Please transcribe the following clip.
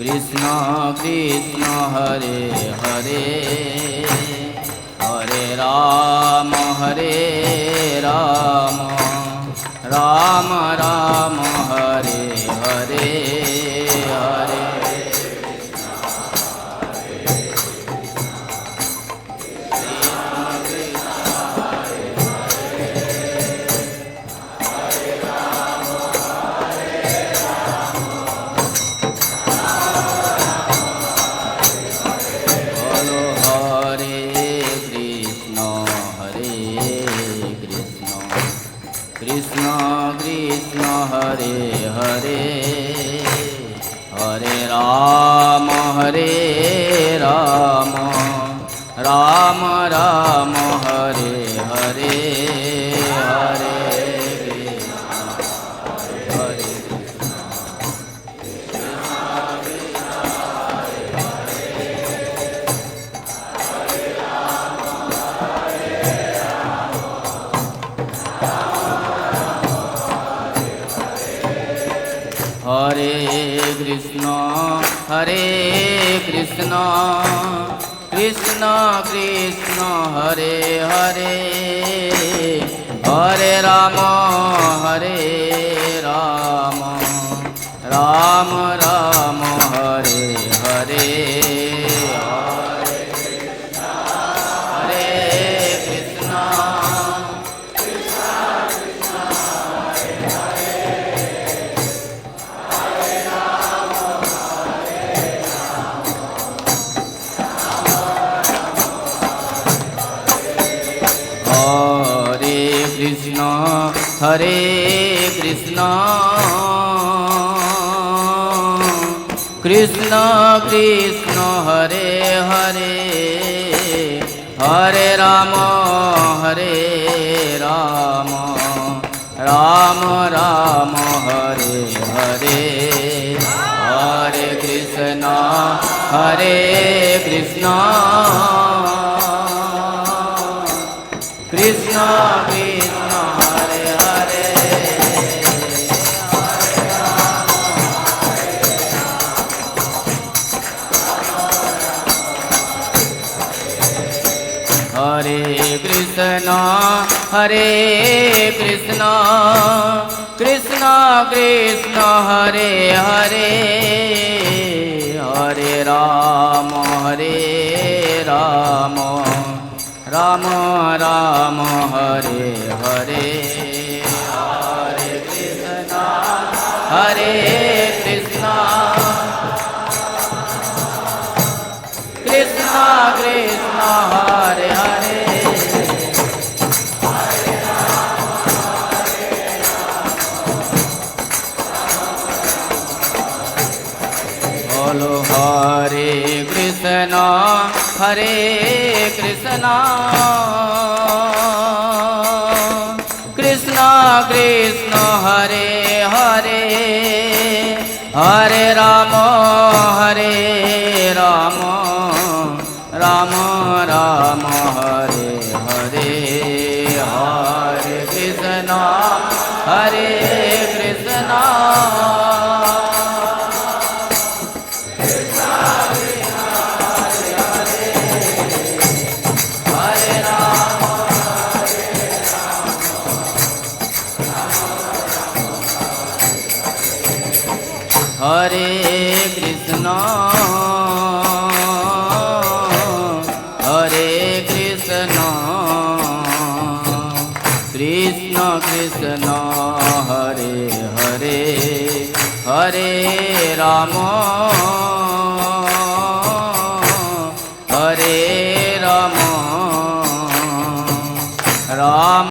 कृष्ण कृष्ण हरे हरे हरे राम राम राम हरे हरे हरे कृष्ण कृष्ण हरे हरे हरे राम राम राम हरे हरे हरे हरे कृष्ण कृष्ण कृष्ण हरे हरे हरे राम राम राम हरे हरे हरे कृष्ण कृष्ण कृष्ण हरे हरे हरे राम राम राम हरे हरे हरे कृष्ण कृष्ण कृष्ण हरे हरे हरे कृष्ण कृष्ण कृष्ण हरे हरे हरे राम राम राम हरे हरे हरे कृष्ण कृष्ण कृष्ण हरे हरे बोलो हरे कृष्ण कृष्ण कृष्ण हरे हरे हरे राम राम राम हरे हरे हरे कृष्ण हरे कृष्ण कृष्ण कृष्ण हरे हरे हरे राम